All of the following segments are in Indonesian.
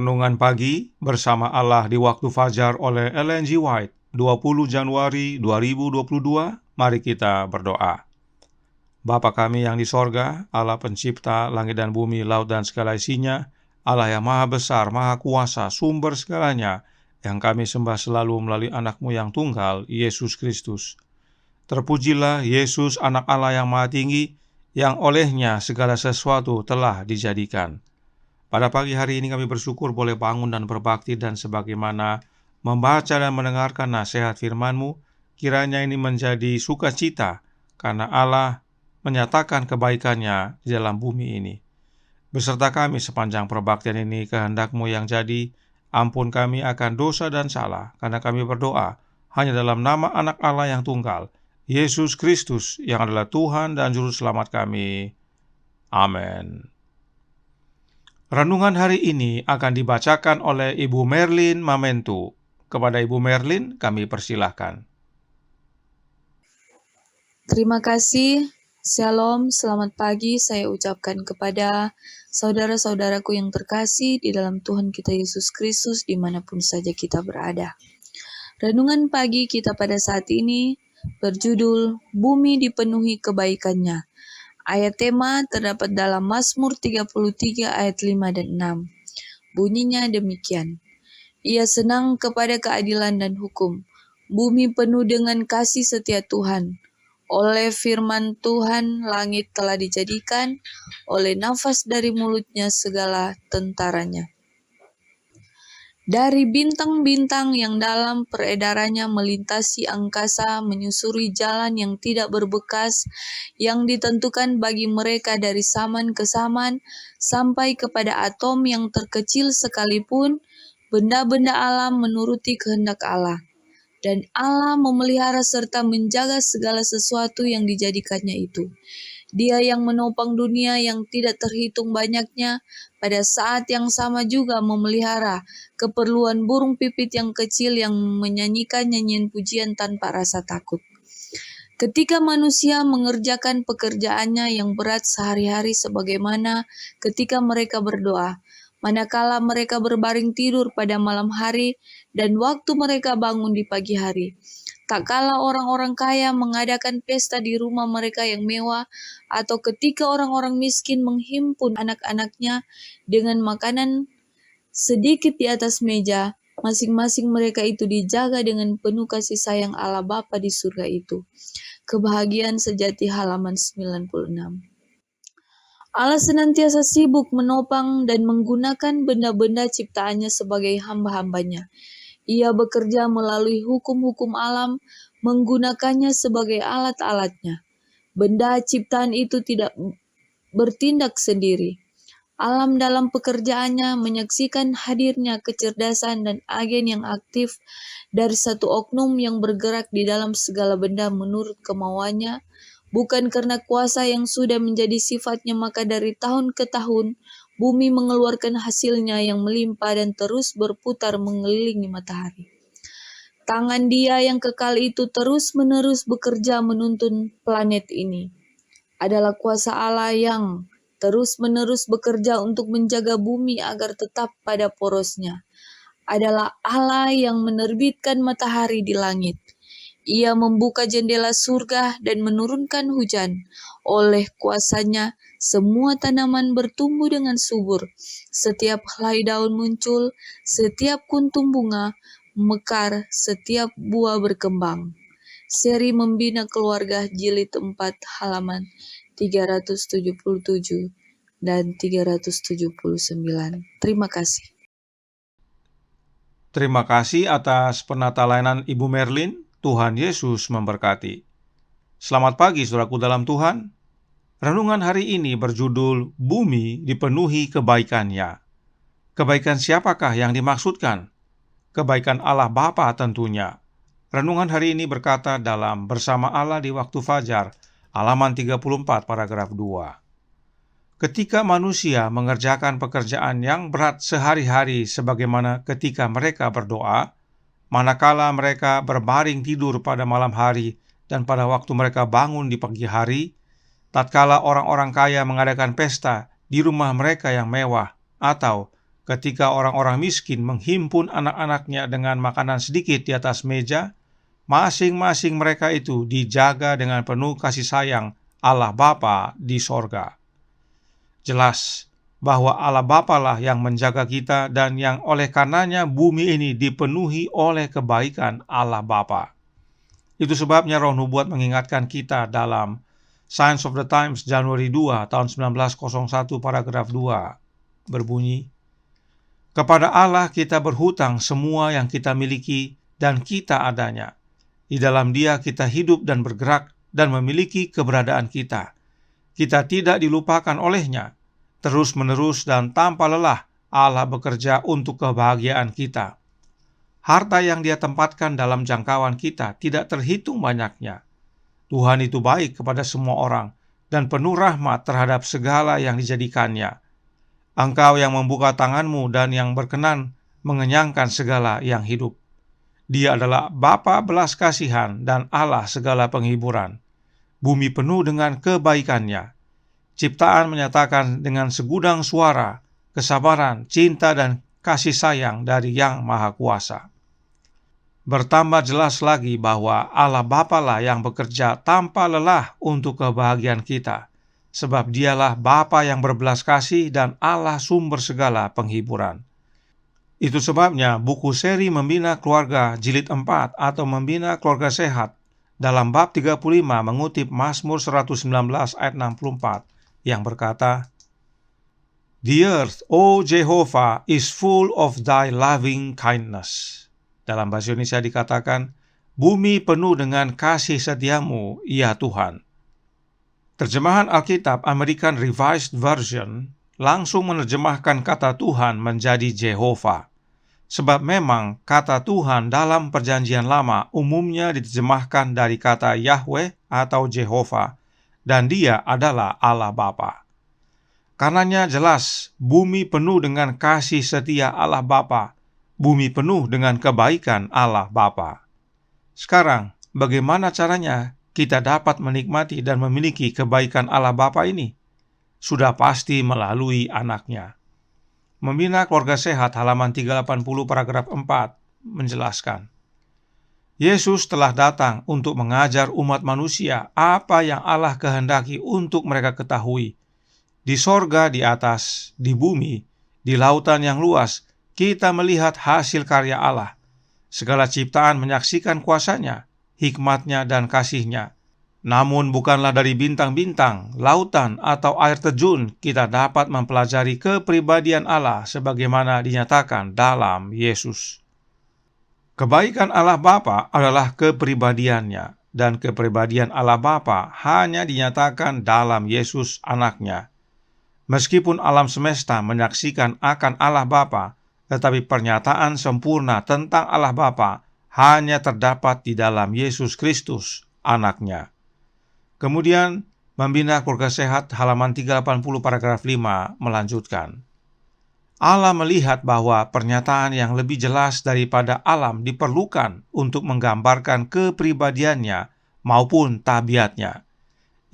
Renungan Pagi bersama Allah di Waktu Fajar oleh Ellen G. White, 20 Januari 2022. Mari kita berdoa. Bapa kami yang di sorga, Allah pencipta langit dan bumi, laut dan segala isinya, Allah yang maha besar, maha kuasa, sumber segalanya, yang kami sembah selalu melalui anak-Mu yang tunggal, Yesus Kristus. Terpujilah Yesus, anak Allah yang maha tinggi, yang olehnya segala sesuatu telah dijadikan. Pada pagi hari ini kami bersyukur boleh bangun dan berbakti, dan sebagaimana membaca dan mendengarkan nasihat firman-Mu, kiranya ini menjadi sukacita karena Allah menyatakan kebaikan-Nya di dalam bumi ini. Beserta kami sepanjang perbaktian ini, kehendak-Mu yang jadi. Ampun kami akan dosa dan salah, karena kami berdoa hanya dalam nama anak Allah yang tunggal, Yesus Kristus, yang adalah Tuhan dan Juru Selamat kami. Amin. Renungan hari ini akan dibacakan oleh Ibu Merlin Mamentu. Kepada Ibu Merlin kami persilahkan. Terima kasih. Shalom, selamat pagi saya ucapkan kepada saudara-saudaraku yang terkasih di dalam Tuhan kita Yesus Kristus dimanapun saja kita berada. Renungan pagi kita pada saat ini berjudul Bumi Dipenuhi Kebaikannya. Ayat tema terdapat dalam Mazmur 33 ayat 5 dan 6. Bunyinya demikian. Ia senang kepada keadilan dan hukum. Bumi penuh dengan kasih setia Tuhan. Oleh firman Tuhan langit telah dijadikan, oleh nafas dari mulutnya segala tentaranya. Dari bintang-bintang yang dalam peredarannya melintasi angkasa, menyusuri jalan yang tidak berbekas, yang ditentukan bagi mereka dari zaman ke zaman, sampai kepada atom yang terkecil sekalipun, benda-benda alam menuruti kehendak Allah. Dan Allah memelihara serta menjaga segala sesuatu yang dijadikannya itu. Dia yang menopang dunia yang tidak terhitung banyaknya, pada saat yang sama juga memelihara keperluan burung pipit yang kecil yang menyanyikan nyanyian pujian tanpa rasa takut. Ketika manusia mengerjakan pekerjaannya yang berat sehari-hari sebagaimana ketika mereka berdoa, manakala mereka berbaring tidur pada malam hari dan waktu mereka bangun di pagi hari. Tak kala orang-orang kaya mengadakan pesta di rumah mereka yang mewah, atau ketika orang-orang miskin menghimpun anak-anaknya dengan makanan sedikit di atas meja, masing-masing mereka itu dijaga dengan penuh kasih sayang Allah Bapa di surga itu. Kebahagiaan sejati halaman 96. Allah senantiasa sibuk menopang dan menggunakan benda-benda ciptaannya sebagai hamba-hambanya. Ia bekerja melalui hukum-hukum alam, menggunakannya sebagai alat-alatnya. Benda ciptaan itu tidak bertindak sendiri. Alam dalam pekerjaannya menyaksikan hadirnya kecerdasan dan agen yang aktif dari satu oknum yang bergerak di dalam segala benda menurut kemauannya, bukan karena kuasa yang sudah menjadi sifatnya, maka dari tahun ke tahun, bumi mengeluarkan hasilnya yang melimpah dan terus berputar mengelilingi matahari. Tangan Dia yang kekal itu terus-menerus bekerja menuntun planet ini. Adalah kuasa Allah yang terus-menerus bekerja untuk menjaga bumi agar tetap pada porosnya. Adalah Allah yang menerbitkan matahari di langit. Ia membuka jendela surga dan menurunkan hujan. Oleh kuasanya, semua tanaman bertumbuh dengan subur. Setiap helai daun muncul, setiap kuntum bunga mekar, setiap buah berkembang. Seri Membina Keluarga Jilid 4 halaman 377 dan 379. Terima kasih. Terima kasih atas penata layanan Ibu Merlin. Tuhan Yesus memberkati. Selamat pagi saudaraku dalam Tuhan. Renungan hari ini berjudul Bumi Dipenuhi Kebaikan-Nya. Kebaikan siapakah yang dimaksudkan? Kebaikan Allah Bapa tentunya. Renungan hari ini berkata dalam Bersama Allah di Waktu Fajar, halaman 34 paragraf 2. Ketika manusia mengerjakan pekerjaan yang berat sehari-hari sebagaimana ketika mereka berdoa, manakala mereka berbaring tidur pada malam hari dan pada waktu mereka bangun di pagi hari, tatkala orang-orang kaya mengadakan pesta di rumah mereka yang mewah, atau ketika orang-orang miskin menghimpun anak-anaknya dengan makanan sedikit di atas meja, masing-masing mereka itu dijaga dengan penuh kasih sayang Allah Bapa di sorga. Jelas bahwa Allah Bapa lah yang menjaga kita dan yang oleh karenanya bumi ini dipenuhi oleh kebaikan Allah Bapa. Itu sebabnya Roh Nubuat mengingatkan kita dalam Signs of the Times Januari 2 tahun 1901 paragraf 2 berbunyi, "Kepada Allah kita berhutang semua yang kita miliki dan kita adanya. Di dalam Dia kita hidup dan bergerak dan memiliki keberadaan kita. Kita tidak dilupakan olehnya. Terus-menerus dan tanpa lelah Allah bekerja untuk kebahagiaan kita. Harta yang Dia tempatkan dalam jangkauan kita tidak terhitung banyaknya. Tuhan itu baik kepada semua orang dan penuh rahmat terhadap segala yang dijadikannya. Engkau yang membuka tanganmu dan yang berkenan mengenyangkan segala yang hidup. Dia adalah Bapa belas kasihan dan Allah segala penghiburan. Bumi penuh dengan kebaikannya. Ciptaan menyatakan dengan segudang suara kesabaran, cinta, dan kasih sayang dari Yang Maha Kuasa. Bertambah jelas lagi bahwa Allah Bapa lah yang bekerja tanpa lelah untuk kebahagiaan kita, sebab Dialah Bapa yang berbelas kasih dan Allah sumber segala penghiburan. Itu sebabnya buku seri Membina Keluarga Jilid 4 atau Membina Keluarga Sehat dalam bab 35 mengutip Mazmur 119 ayat 64 yang berkata, "The earth, O Jehovah, is full of thy loving kindness." Dalam bahasa Indonesia dikatakan, "Bumi penuh dengan kasih setiamu, ya Tuhan." Terjemahan Alkitab American Revised Version langsung menerjemahkan kata Tuhan menjadi Jehovah. Sebab memang kata Tuhan dalam Perjanjian Lama umumnya diterjemahkan dari kata Yahweh atau Jehovah, dan Dia adalah Allah Bapa. Karenanya jelas, bumi penuh dengan kasih setia Allah Bapa, bumi penuh dengan kebaikan Allah Bapa. Sekarang, bagaimana caranya kita dapat menikmati dan memiliki kebaikan Allah Bapa ini? Sudah pasti melalui anaknya. Membina Keluarga Sehat halaman 380 paragraf 4 menjelaskan, Yesus telah datang untuk mengajar umat manusia apa yang Allah kehendaki untuk mereka ketahui. Di sorga di atas, di bumi, di lautan yang luas, kita melihat hasil karya Allah. Segala ciptaan menyaksikan kuasa-Nya, hikmat-Nya dan kasih-Nya. Namun bukanlah dari bintang-bintang, lautan atau air terjun kita dapat mempelajari kepribadian Allah sebagaimana dinyatakan dalam Yesus. Kebaikan Allah Bapa adalah kepribadiannya, dan kepribadian Allah Bapa hanya dinyatakan dalam Yesus anaknya. Meskipun alam semesta menyaksikan akan Allah Bapa, tetapi pernyataan sempurna tentang Allah Bapa hanya terdapat di dalam Yesus Kristus, anaknya. Kemudian, Membina Keluarga Sehat halaman 380 paragraf 5 melanjutkan, Allah melihat bahwa pernyataan yang lebih jelas daripada alam diperlukan untuk menggambarkan kepribadiannya maupun tabiatnya.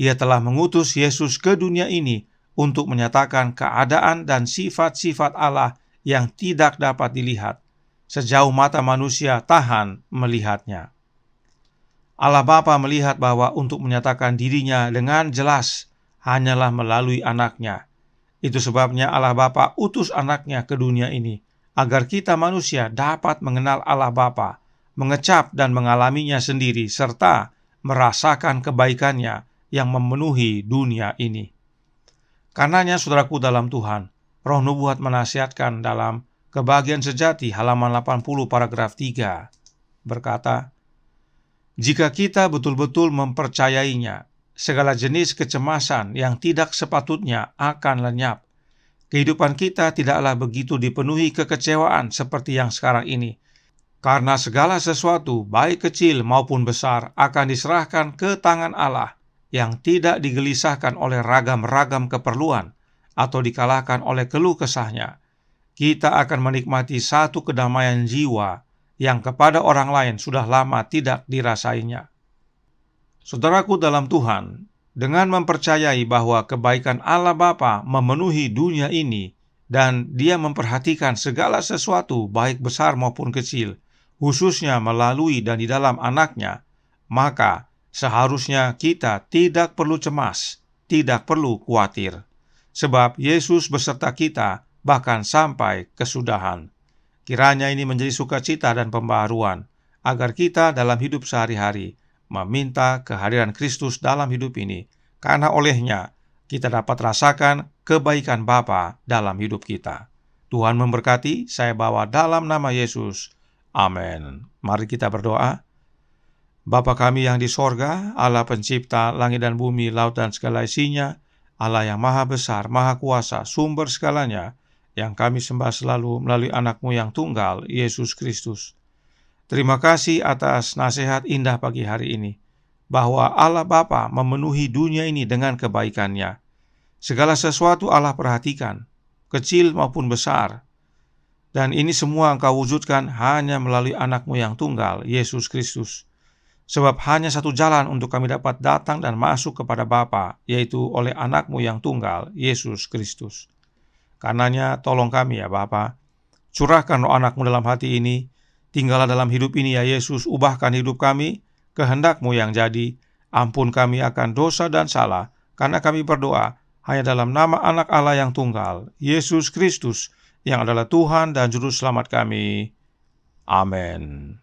Ia telah mengutus Yesus ke dunia ini untuk menyatakan keadaan dan sifat-sifat Allah yang tidak dapat dilihat, sejauh mata manusia tahan melihatnya. Allah Bapa melihat bahwa untuk menyatakan dirinya dengan jelas hanyalah melalui anaknya. Itu sebabnya Allah Bapa utus anaknya ke dunia ini, agar kita manusia dapat mengenal Allah Bapa, mengecap dan mengalaminya sendiri, serta merasakan kebaikannya yang memenuhi dunia ini. Karenanya, saudaraku dalam Tuhan, Roh Nubuat menasihatkan dalam Kebahagiaan Sejati halaman 80 paragraf 3 berkata, jika kita betul-betul mempercayainya, segala jenis kecemasan yang tidak sepatutnya akan lenyap. Kehidupan kita tidaklah begitu dipenuhi kekecewaan seperti yang sekarang ini, karena segala sesuatu, baik kecil maupun besar, akan diserahkan ke tangan Allah yang tidak digelisahkan oleh ragam-ragam keperluan atau dikalahkan oleh keluh kesahnya. Kita akan menikmati satu kedamaian jiwa yang kepada orang lain sudah lama tidak dirasainya. Saudaraku dalam Tuhan, dengan mempercayai bahwa kebaikan Allah Bapa memenuhi dunia ini, dan Dia memperhatikan segala sesuatu, baik besar maupun kecil, khususnya melalui dan di dalam Anaknya, maka seharusnya kita tidak perlu cemas, tidak perlu khawatir, sebab Yesus beserta kita bahkan sampai kesudahan. Kiranya ini menjadi sukacita dan pembaharuan, agar kita dalam hidup sehari-hari meminta kehadiran Kristus dalam hidup ini, karena olehnya kita dapat rasakan kebaikan Bapa dalam hidup kita. Tuhan memberkati, saya bawa dalam nama Yesus. Amin. Mari kita berdoa. Bapa kami yang di sorga, Allah pencipta langit dan bumi, laut dan segala isinya, Allah yang maha besar, maha kuasa, sumber segalanya, yang kami sembah selalu melalui Anak-Mu yang tunggal, Yesus Kristus. Terima kasih atas nasihat indah pagi hari ini, bahwa Allah Bapa memenuhi dunia ini dengan kebaikan-Nya. Segala sesuatu Allah perhatikan, kecil maupun besar. Dan ini semua Engkau wujudkan hanya melalui Anak-Mu yang tunggal, Yesus Kristus. Sebab hanya satu jalan untuk kami dapat datang dan masuk kepada Bapa, yaitu oleh Anak-Mu yang tunggal, Yesus Kristus. Karenanya tolong kami ya Bapa, curahkan roh Anak-Mu dalam hati ini, tinggallah dalam hidup ini ya Yesus, ubahkan hidup kami, kehendak-Mu yang jadi, ampun kami akan dosa dan salah, karena kami berdoa hanya dalam nama Anak Allah yang tunggal, Yesus Kristus, yang adalah Tuhan dan Juru Selamat kami. Amin.